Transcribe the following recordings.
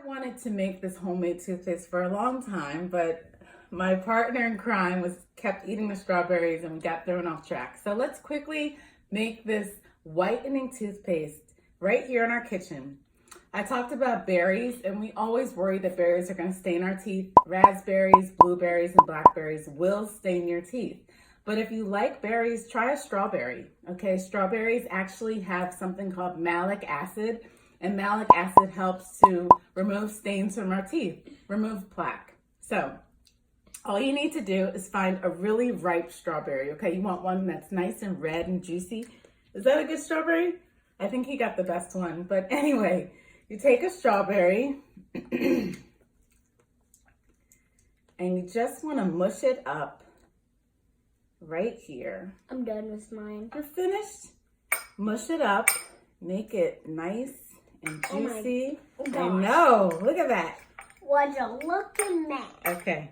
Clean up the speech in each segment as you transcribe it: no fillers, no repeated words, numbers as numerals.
wanted to make this homemade toothpaste for a long time, but my partner in crime kept eating the strawberries and we got thrown off track. So let's quickly make this whitening toothpaste right here in our kitchen. I talked about berries, and we always worry that berries are going to stain our teeth. Raspberries, blueberries, and blackberries will stain your teeth. But if you like berries, try a strawberry. Okay, strawberries actually have something called malic acid, and malic acid helps to remove stains from our teeth, remove plaque. So all you need to do is find a really ripe strawberry. Okay, you want one that's nice and red and juicy. Is that a good strawberry? I think he got the best one. But anyway, you take a strawberry and you just want to mush it up right here. I'm done with mine. You're finished? Mush it up. Make it nice and juicy. I know. Look at that. Would you look at that? Okay.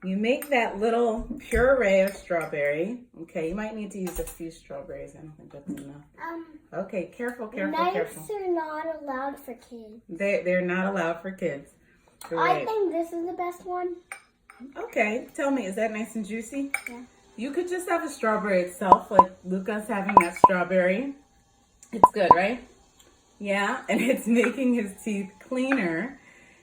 You make that little puree of strawberry. Okay, you might need to use a few strawberries. I don't think that's enough. Okay, careful. Knives are not allowed for kids. They're not allowed for kids. Great. I think this is the best one. Okay, tell me, is that nice and juicy? Yeah. You could just have a strawberry itself, like Luca's having that strawberry. It's good, right? Yeah, and it's making his teeth cleaner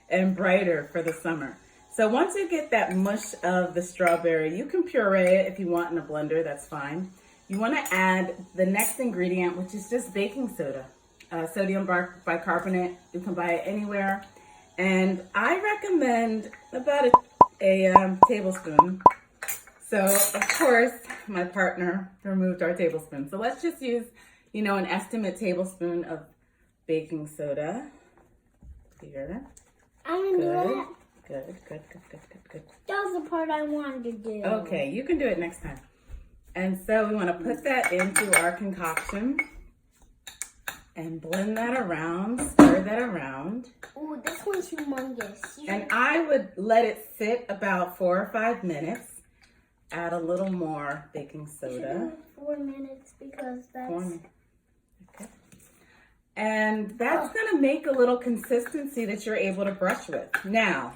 and brighter for the summer. So once you get that mush of the strawberry, you can puree it if you want in a blender, that's fine. You want to add the next ingredient, which is just baking soda, sodium bicarbonate. You can buy it anywhere. And I recommend about a tablespoon. So of course, my partner removed our tablespoon. So let's just use, an estimate tablespoon of baking soda here. I'm going to do that. Good. That was the part I wanted to do. Okay, you can do it next time. And so we want to put that into our concoction and blend that around, stir that around. Ooh, this one's humongous. And I would let it sit about 4 or 5 minutes. Add a little more baking soda. 4 minutes because that's... 4 minutes. Okay. And that's going to make a little consistency that you're able to brush with. Now,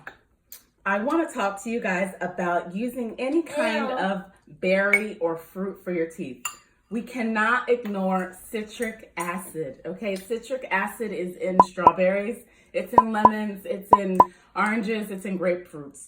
I want to talk to you guys about using any kind of berry or fruit for your teeth. We cannot ignore citric acid, okay? Citric acid is in strawberries, it's in lemons, it's in oranges, it's in grapefruits.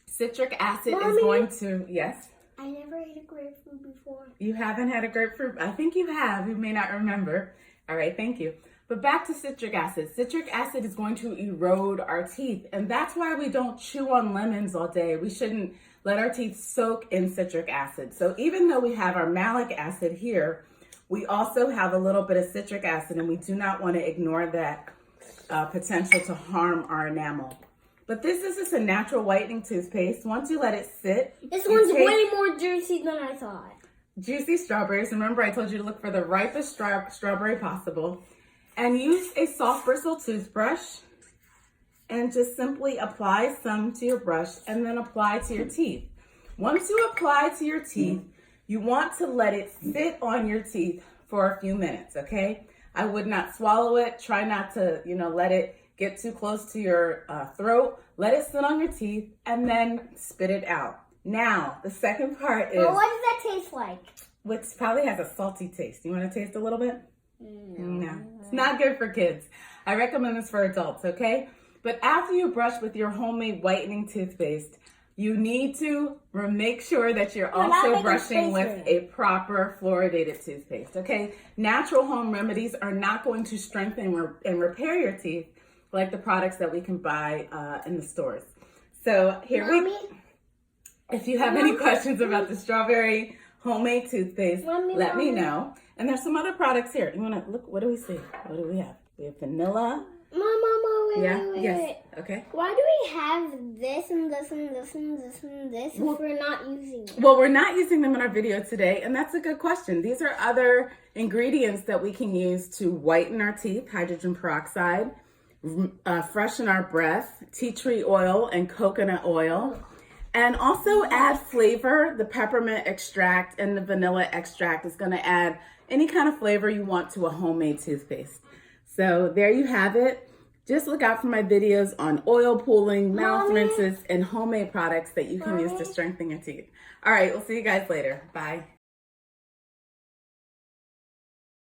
Citric acid is going to, yes? I never ate a grapefruit before. You haven't had a grapefruit? I think you have, you may not remember. All right, thank you. But back to citric acid. Citric acid is going to erode our teeth, and that's why we don't chew on lemons all day. We shouldn't let our teeth soak in citric acid. So even though we have our malic acid here, we also have a little bit of citric acid, and we do not want to ignore that potential to harm our enamel. But this is just a natural whitening toothpaste. Once you let it sit, this one's way more juicy than I thought. Juicy strawberries. Remember, I told you to look for the ripest strawberry possible. And use a soft bristle toothbrush and just simply apply some to your brush and then apply to your teeth. Once you apply to your teeth, you want to let it sit on your teeth for a few minutes, okay? I would not swallow it. Try not to, let it get too close to your throat. Let it sit on your teeth and then spit it out. Now, the second part is... Well, what does that taste like? Which probably has a salty taste. You want to taste a little bit? No. It's not good for kids. I recommend this for adults, okay? But after you brush with your homemade whitening toothpaste, you need to make sure that you're also brushing with a proper fluoridated toothpaste, okay? Natural home remedies are not going to strengthen and repair your teeth like the products that we can buy in the stores. So if you have any questions about the strawberry homemade toothpaste, let me know. And there's some other products here. You want to look? What do we see? What do we have? We have vanilla. Mama, wait. Yes. Okay. Why do we have this and this and this and this and this if we're not using them? Well, we're not using them in our video today, and that's a good question. These are other ingredients that we can use to whiten our teeth: hydrogen peroxide, freshen our breath, tea tree oil, and coconut oil. And also add flavor. The peppermint extract and the vanilla extract is going to add any kind of flavor you want to a homemade toothpaste. So there you have it. Just look out for my videos on oil pulling, mouth Mommy. rinses, and homemade products that you can use to strengthen your teeth. All right, we'll see you guys later. Bye.